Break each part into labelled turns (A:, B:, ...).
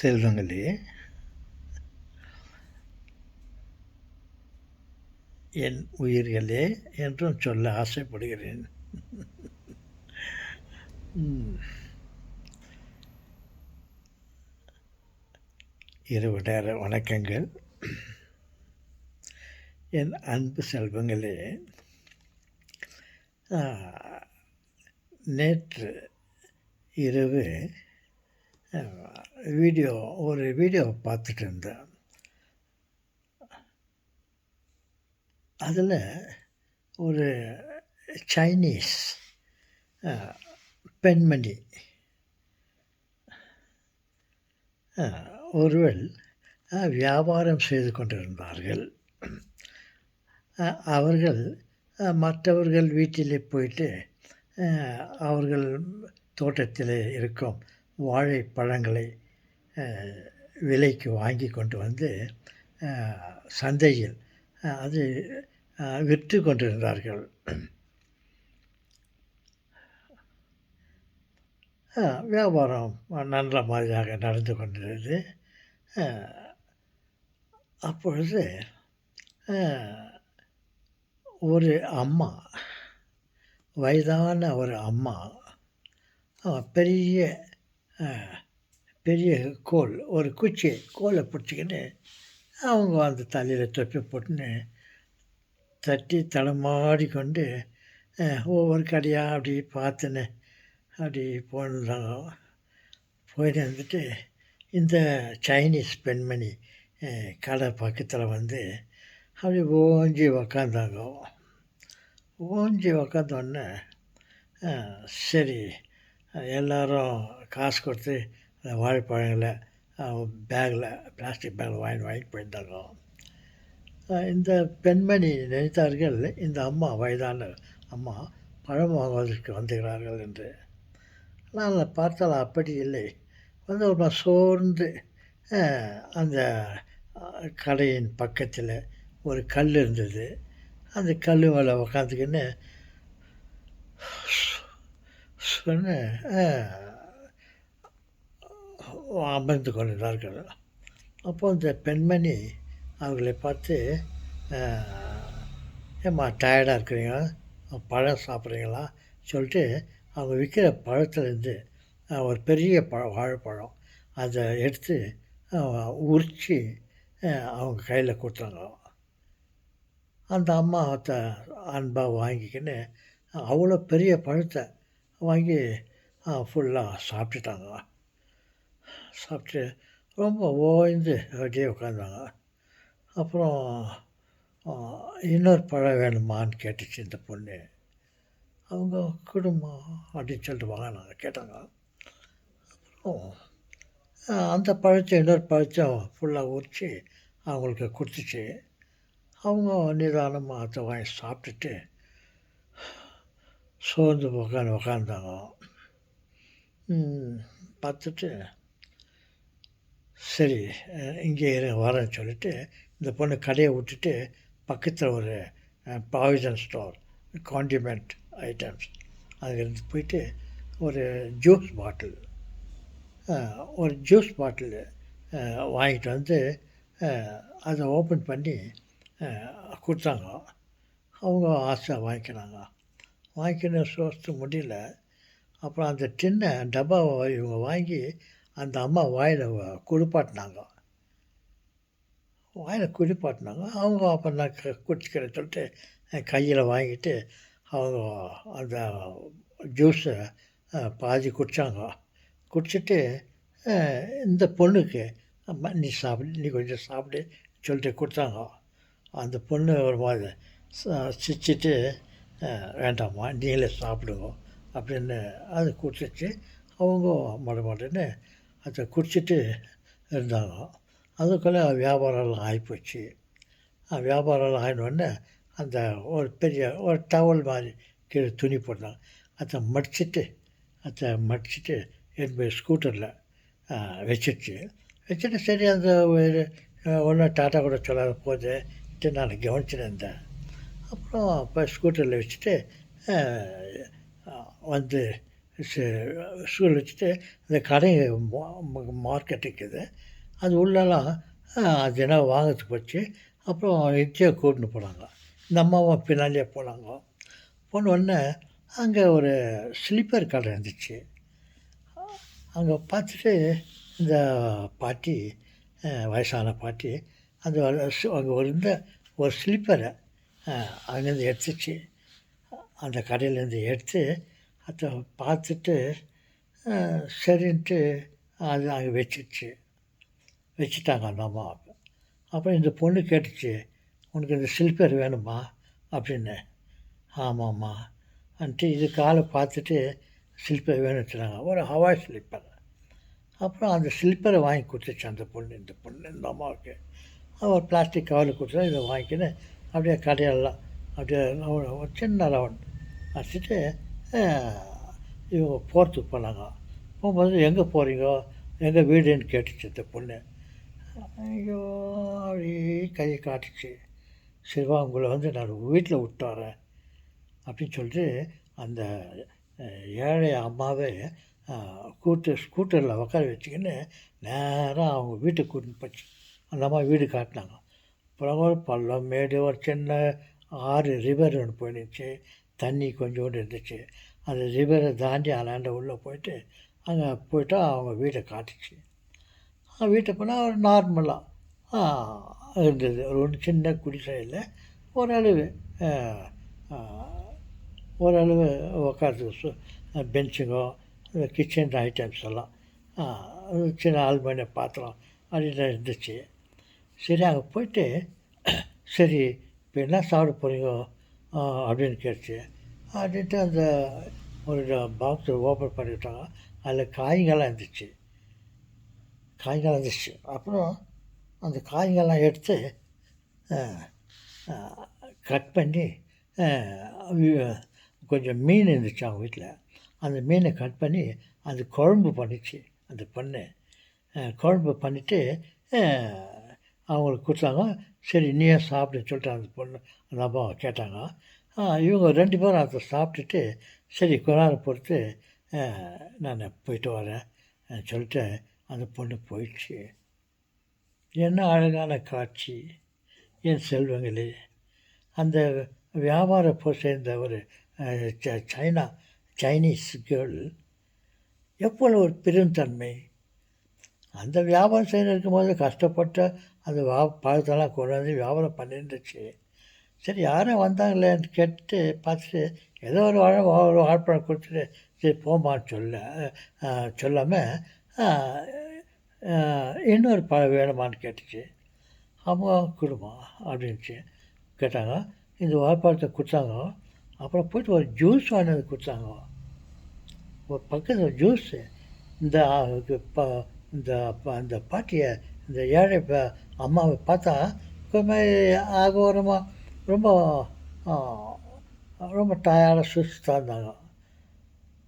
A: செல்வங்களே, என் உயிர்களே என்றும் சொல்ல ஆசைப்படுகிறேன். இரவு நேர வணக்கங்கள். என் அன்பு செல்வங்களே, நேற்று இரவு ஒரு வீடியோ பார்த்துட்டு இருந்தேன். அதில் ஒரு சைனீஸ் பெண்மணி ஒருவர் வியாபாரம் செய்து கொண்டிருந்தார்கள். அவர்கள் மற்றவர்கள் வீட்டிலே போயிட்டு அவர்கள் தோட்டத்தில் இருக்கும் வாழைப்பழங்களை விலைக்கு வாங்கி கொண்டு வந்து சந்தையில் அது விற்று கொண்டிருந்தார்கள். வியாபாரம் நல்ல மாதிரியாக நடந்து கொண்டிருந்தது. அப்பொழுது ஒரு அம்மா, வயதான ஒரு அம்மா, பெரிய பெரிய கோல், ஒரு கோலை பிடிச்சிக்கின்னு அவங்க அந்த தலையில் தொப்பி போட்டுன்னு தட்டி தடமாடி கொண்டு ஒவ்வொரு கடையாக அப்படி பார்த்துன்னு அப்படி போயிருந்தாங்க. போயிட்டு வந்துட்டு இந்த சைனீஸ் பெண்மணி கடை பக்கத்தில் வந்து அப்படி ஓஞ்சி உக்காந்தாங்க. ஓஞ்சி உக்காந்தோடனே சரி, எல்லோரும் காசு கொடுத்து அந்த வாழைப்பழங்களை பேக்கில், பிளாஸ்டிக் பேக்கில் வாங்கிட்டு போயிருந்தாங்க. இந்த பெண்மணி நினைத்தார்கள், இந்த அம்மா, வயதான அம்மா பழம் வாங்குவதற்கு வந்துகிறார்கள் என்று. நான் பார்த்தால் அப்படி இல்லை. வந்து ஒரு சோர்ந்து அந்த கடையின் பக்கத்தில் ஒரு கல் இருந்தது. அந்த கல் மேலே உக்காந்துக்கின்னு சொன்ன அமர்ந்து கொண்டிருந்தார்கள். அப்போது இந்த பெண்மணி அவர்களை பார்த்து, ஏம்மா டயர்டாக இருக்கிறீங்க, பழம் சாப்பிட்றீங்களா சொல்லிட்டு அவங்க விற்கிற பழத்துலேருந்து ஒரு பெரிய வாழைப்பழம் அதை எடுத்து உரித்து அவங்க கையில் கொடுத்தாங்க. அந்த அம்மா அதை அன்பாக வாங்கிக்கின்னு அவ்வளோ பெரிய பழத்தை வாங்கி ஃபுல்லாக சாப்பிட்டுட்டாங்க. சாப்பிட்டு ரொம்ப ஓய்ந்து அப்படியே உட்காந்தாங்க. அப்புறம் இன்னொரு பழம் வேணுமான்னு கேட்டுச்சு இந்த பொண்ணு. அவங்க குடும்பம் அப்படின்னு சொல்லிட்டு வாங்கினாங்க, கேட்டாங்க. அப்புறம் அந்த பழத்தை இன்னொரு பழத்தையும் ஃபுல்லாக உரித்து அவங்களுக்கு கொடுத்துச்சு. அவங்க நிதானமாக அதை வாங்கி சாப்பிட்டுட்டு சோர்ந்து உக்காந்தாங்க. பார்த்துட்டு சரி இங்கே வரேன்னு சொல்லிட்டு இந்த பொண்ணு கடையை விட்டுட்டு பக்கத்தில் ஒரு ப்ராவிஷன் ஸ்டோர், காண்டிமெண்ட் ஐட்டம்ஸ், அங்கேருந்து போயிட்டு ஒரு ஜூஸ் பாட்டில் வாங்கிட்டு வந்து அதை ஓப்பன் பண்ணி கொடுத்தாங்க. அவங்க ஆசையாக வாங்கிக்கின்னு சோர்த்து முடியல. அப்புறம் அந்த டப்பாவை இவங்க வாங்கி அந்த அம்மா வாயில் குளிப்பாட்டினாங்க. அவங்க அப்போ நான் குடிச்சிக்கிறேன்னு சொல்லிட்டு கையில் வாங்கிட்டு அவங்க அந்த ஜூஸை பாதி குடித்தாங்க. குடிச்சிட்டு இந்த பொண்ணுக்கு நீ கொஞ்சம் சாப்பிடு சொல்லிட்டு கொடுத்தாங்க. அந்த பொண்ணு ஒரு மாதிரி சிரிச்சிட்டு வேண்டாம்மா நீங்களே சாப்பிடுங்க அப்படின்னு அதை குடிச்சிச்சு. அவங்க மடன்னு அதை குடிச்சிட்டு இருந்தாங்க. அதுக்குள்ளே வியாபாரம்லாம் ஆகிப்போச்சு. வியாபாரம்லாம் ஆகினோடனே அந்த ஒரு பெரிய ஒரு டவல் மாதிரி கீழே துணி போட்டாங்க. அதை மடிச்சிட்டு என் போய் ஸ்கூட்டரில் வச்சுட்டு சரி அந்த ஒன்றும் டாட்டா கூட சொல்லாத போதுட்டு நான் கவனிச்சுட்டு இருந்தேன். அப்புறம் இப்போ ஸ்கூட்டரில் வச்சுட்டு வந்து ஸ்டூல் வச்சுட்டு அந்த கடை மார்க்கெட் இருக்குது. அது உள்ளலாம் அது என்ன வாங்கிறதுக்கு போச்சு. அப்புறம் இட்லியை கூட்டின்னு போனாங்க. இந்த அம்மாவும் பின்னாடியே போனாங்க. போனோடனே அங்கே ஒரு ஸ்லிப்பர் கடை இருந்துச்சு. அங்கே பார்த்துட்டு இந்த பாட்டி, வயசான பாட்டி, அந்த அங்கே இருந்த ஒரு ஸ்லிப்பரை அங்கேருந்து எடுத்துச்சு. அந்த கடையிலேருந்து எடுத்து அதை பார்த்துட்டு சரின்ட்டு அது அங்கே வச்சுட்டாங்க அந்த அம்மாவுக்கு. அப்புறம் இந்த பொண்ணு கேட்டுச்சு, உனக்கு இந்த ஸ்லிப்பர் வேணுமா அப்படின்னு. ஆமாம்மா அன்ட்டு இது காலை பார்த்துட்டு ஸ்லிப்பர் வேணும்னு சொன்னாங்க. ஒரு ஹவாய் ஸ்லிப்பர். அப்புறம் அந்த ஸ்லிப்பரை வாங்கி கொடுத்துச்சு அந்த பொண்ணு. இந்த அம்மாவுக்கு ஒரு பிளாஸ்டிக் கவரில் கொடுத்தா இதை வாங்கிக்கின்னு அப்படியே கடையெல்லாம் அப்படியே ஒரு சின்ன ரவுண்ட் அடிச்சுட்டு இவங்க போகிறதுக்கு போனாங்க. போகும்போது எங்கே போகிறீங்க, எங்கள் வீடுன்னு கேட்டுச்சு இந்த பொண்ணு. ஐயோ அப்படி கையை காட்டுச்சு. சரிவா உங்களை நான் வீட்டில் விட்டு வரேன் அப்படின்னு சொல்லிட்டு அந்த ஏழை அம்மாவே ஸ்கூட்டரில் உட்கார வச்சுக்கின்னு நேராக அவங்க வீட்டுக்கு கூட்டின்னு போச்சு. அந்த அம்மா வீடு காட்டினாங்க. அப்புறம் ஒரு பள்ளம் மேடு, ஒரு சின்ன ஆறு ரிவர் ஒன்று போயிடுச்சு. தண்ணி கொஞ்சோண்டு இருந்துச்சு. அந்த ரிவரை தாண்டி அலாண்ட உள்ளே போயிட்டு அங்கே போய்ட்டா அவங்க வீட்டை காட்டுச்சு. வீட்டை போனால் ஒரு நார்மலாக இருந்தது. ஒரு சின்ன குடிசையில் ஓரளவு உட்காரத்துக்கு பெஞ்சுங்கோ, கிச்சன் ஐட்டம்ஸ் எல்லாம், சின்ன அலுமினிய பாத்திரம் அப்படின்னு இருந்துச்சு. சரி அங்கே போயிட்டு சரி இப்போ என்ன சாப்பிட போகிறீங்க அப்படின்னு கேட்டுச்சு. அப்படின்ட்டு அந்த ஒரு பாக்ஸை ஓப்பன் பண்ணிவிட்டாங்க. அதில் காய்கள்லாம் இருந்துச்சு. அப்புறம் அந்த காய்கள்லாம் எடுத்து கட் பண்ணி கொஞ்சம் மீன் இருந்துச்சு அவங்க வீட்டில். அந்த மீனை கட் பண்ணி அது குழம்பு பண்ணிச்சு அந்த பொண்ணு. குழம்பு பண்ணிவிட்டு அவங்களுக்கு கொடுத்தாங்க. சரி நீயே சாப்பிடுன்னு சொல்லிட்டு அந்த பொண்ணு அந்த அம்மா கேட்டாங்க. இவங்க 2 பேரும் அதை சாப்பிட்டுட்டு சரி கொஞ்ச நேரம் பொறுத்து நான் போயிட்டு வரேன் சொல்லிட்டு அந்த பொண்ணு போயிடுச்சு. என்ன அழகான காட்சி என் செல்வங்களே! அந்த வியாபார சேர்ந்த ஒரு சைனீஸ் கேர்ள் எவ்வளோ ஒரு பெருந்தன்மை! அந்த வியாபாரம் செய்ய இருக்கும்போது கஷ்டப்பட்டு அந்த பழத்தெல்லாம் கொண்டு வந்து வியாபாரம் பண்ணிருந்துச்சு. சரி யாரும் வந்தாங்களேன்னு கேட்டு பார்த்துட்டு ஏதோ ஒரு வாழைப்பழம் கொடுத்துட்டு சரி போமான்னு சொல்லாமல் இன்னொரு பழம் வேணுமான்னு கேட்டுச்சு. அம்மா கொடுமா அப்படின்ச்சு. கேட்டாங்க. இந்த வாழைப்பழத்தை கொடுத்தாங்க. அப்புறம் போய்ட்டு ஒரு ஜூஸ் வாங்கி வந்து கொடுத்தாங்க. ஒரு பக்கத்தில் ஜூஸு இந்த அந்த பாட்டியை இந்த ஏழை அம்மாவை பார்த்தா மாதிரி ஆகோரமாக ரொம்ப ரொம்ப டயர்டாக சுஸ்தாக இருந்தாங்க.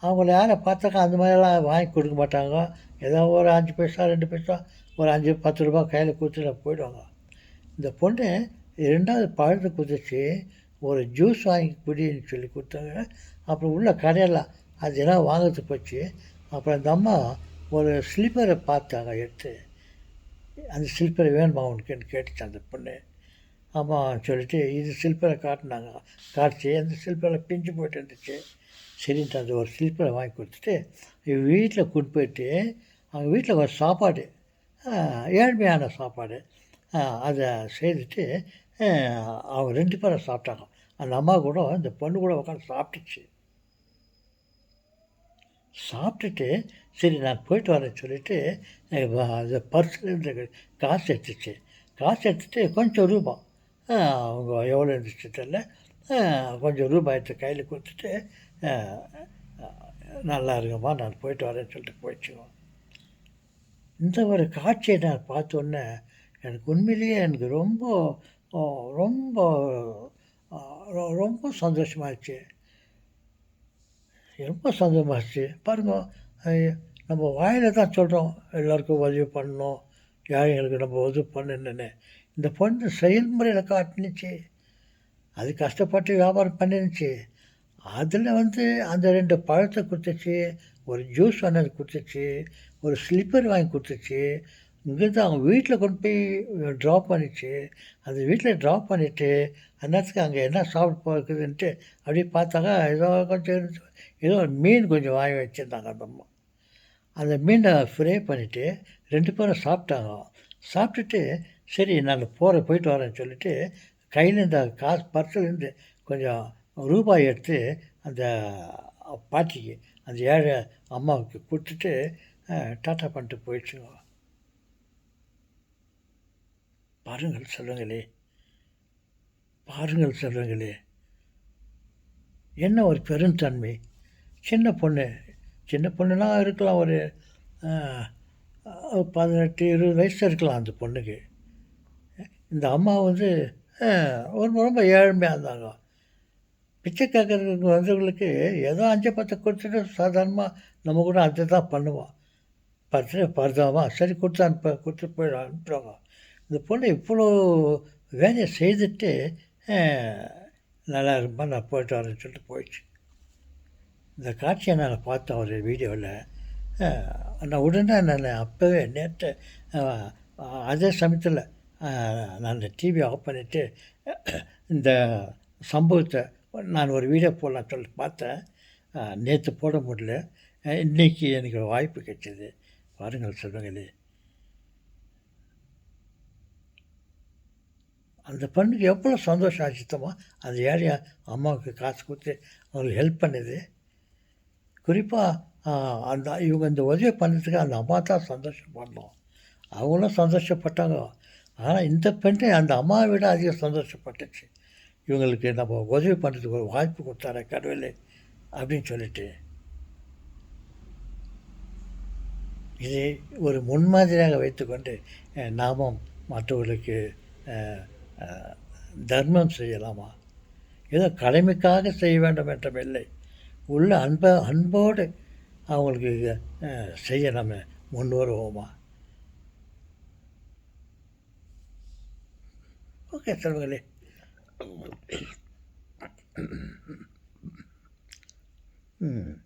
A: அவங்கள யாரை பார்த்தாக்கா அந்த மாதிரிலாம் வாங்கி கொடுக்க மாட்டாங்க. ஏதோ ஒரு 5 பைசா 2 பைசா ஒரு 5 10 ரூபா கையில் கொடுத்துட்டு போயிடுவாங்க. இந்த பொண்ணு 2வது பழத்தை குதிச்சு ஒரு ஜூஸ் வாங்கி குடின்னு சொல்லி கொடுத்தாங்க. அப்புறம் உள்ள கடையெல்லாம் அது எல்லாம் வாங்கிறதுக்கு போச்சு. அப்புறம் அந்த அம்மா ஒரு ஸ்லிப்பரை பார்த்தாங்க எடுத்து. அந்த ஸ்லிப்பரை வேணுமா உனக்குன்னு கேட்டுச்சு அந்த பொண்ணு. ஆமாம் சொல்லிட்டு இது ஸ்லிப்பரை காட்டுச்சு. அந்த ஸ்லிப்பரில் பிஞ்சு போய்ட்டு இருந்துச்சு. சரின்ட்டு அந்த ஒரு ஸ்லிப்பரை வாங்கி கொடுத்துட்டு வீட்டில் கூட்டு போயிட்டு அவங்க வீட்டில் ஒரு சாப்பாடு, ஏழ்மையான சாப்பாடு, அதை செய்துட்டு அவங்க 2 பேரும் சாப்பிட்டாங்க. அந்த அம்மா கூட இந்த பொண்ணு கூட உட்காந்து சாப்பிட்டுட்டு சரி நான் போயிட்டு வரேன்னு சொல்லிவிட்டு அந்த பர்ஸில் இருந்த காசு எடுத்துட்டு கொஞ்சம் ரூபா அவங்க எவ்வளோ இருந்துச்சு தெரியல, கொஞ்சம் ரூபாய் எடுத்து கையில் கொடுத்துட்டு நல்லா இருக்குமா நான் போயிட்டு வரேன்னு சொல்லிட்டு போயிடுச்சுங்க. இந்த ஒரு காட்சியை நான் பார்த்தோன்னே எனக்கு உண்மையிலேயே எனக்கு ரொம்ப ரொம்ப ரொம்ப சந்தோஷமாகிடுச்சு. ரொம்ப சந்தோஷமாகிடுச்சு. பாருங்கள், நம்ம வாயில் தான் சொல்கிறோம் எல்லோருக்கும் உதவி பண்ணணும், ஏழைங்களுக்கு நம்ம உதவி பண்ணணுன்னு. இந்த பொண்ணு செயல்முறையில் காட்டுனுச்சு. அது கஷ்டப்பட்டு வியாபாரம் பண்ணிருந்துச்சு. அதில் வந்து அந்த 2 பழத்த குடுத்துச்சு, ஒரு ஜூஸ் வாங்கினது குடுத்துச்சு, ஒரு ஸ்லிப்பர் வாங்கி குடுத்துச்சு. இங்கேருந்து அவங்க வீட்ல கொண்டு போய் ட்ராப் பண்ணிச்சு. அந்த வீட்ல ட்ராப் பண்ணிட்டு, அந்நேரத்துக்கு அங்கே என்ன சாப்பிட போகுதுன்ட்டு அப்படியே பார்த்தாக்கா, ஏதோ கொஞ்சம் ஏதோ ஒரு மீன் கொஞ்சம் வாங்கி வச்சிருந்தாங்க அந்த அம்மா. அந்த மீன ஃப்ரை பண்ணிட்டு 2 பேரும் சாப்பிட்டாங்க. சாப்பிட்டுட்டு, சரி நான் போயிட்டு வரேன்னு சொல்லிட்டு, கையில இந்த காசு பர்ஸ்லேருந்து கொஞ்சம் ரூபாய் எடுத்து அந்த பாட்டிக்கு, அந்த ஏழை அம்மாவுக்கு குடுத்துட்டு, டாட்டா பண்ணிட்டு போயிடுச்சுங்க. பாருங்கள் செல்வங்களே! பாருங்கள் செல்வங்களே! என்ன ஒரு பெருந்தன்மை! சின்ன பொண்ணு. சின்ன பொண்ணுனா இருக்கலாம் ஒரு அ 18, 20 வயசு இருக்கலாம் அந்த பொண்ணுக்கு. இந்த அம்மா வந்து அ ரொம்ப ரொம்ப ஏழ்மையா இருந்தாங்க. பிச்சை கேட்கறதுக்கு வந்தவங்களுக்கு ஏதோ 5, 10 குடுத்துட்டு சாதாரணமா நம்ம கூட அதுதான் பண்ணுவோம். 10 பர்தாவா சரி குடுத்து குடுத்துட்டு அனுப்புவாங்க. இந்த பொண்ணு இவ்வளோ வேலைய செய்துட்டு, அ நல்லா இருப்பா நான் போயிட்டு வரேன்னு சொல்லிட்டு போயிடுச்சு. இந்த காட்சிய நான் பார்த்தேன் ஒரு வீடியோல. அ நான் உடனே நான் அப்பவே நேத்து அ அதே சமயத்தில அ நான் டிவிய ஆஃப் பண்ணிட்டு, இந்த சம்பவத்த நான் ஒரு வீடியோ போடலான்னு சொல்லிட்டு பார்த்தேன். நேத்து போட முடியல. இன்னைக்கு எனக்கு வாய்ப்பு கிடைச்சது. பாருங்கள் செல்வங்களே! அந்த பெண்ணுக்கு எவ்வளோ சந்தோஷம் ஆச்சு தெரியுமா? அந்த ஏழை அம்மாவுக்கு காசு குடுத்து அவங்களுக்கு ஹெல்ப் பண்ணது. குறிப்பா அ அந்த இவங்க இந்த உதவி பண்ணதுக்கு அந்த அம்மா தான் சந்தோஷப்படணும். அவங்களும் சந்தோஷப்பட்டாங்க. ஆனா இந்த பெண்ணு அந்த அம்மாவை விட அதிகம் சந்தோஷப்பட்டுச்சு. இவங்களுக்கு நம்ம உதவி பண்ணுறதுக்கு ஒரு வாய்ப்பு குடுத்தாரே கடவுளே! அப்படின்னு சொல்லிட்டு. இதை ஒரு முன்மாதிரியாக வைத்துக்கொண்டு நாமும் மற்றவர்களுக்கு அ அ தர்மம் செய்யலாமா? ஏதோ கடமைக்காக செய்ய வேண்டும் என்றும் இல்லை. உள்ள அன்போடு அவங்களுக்கு அ செய்ய நம்ம முன் வருவோமா? ஓகே செல்வங்களே! ம்.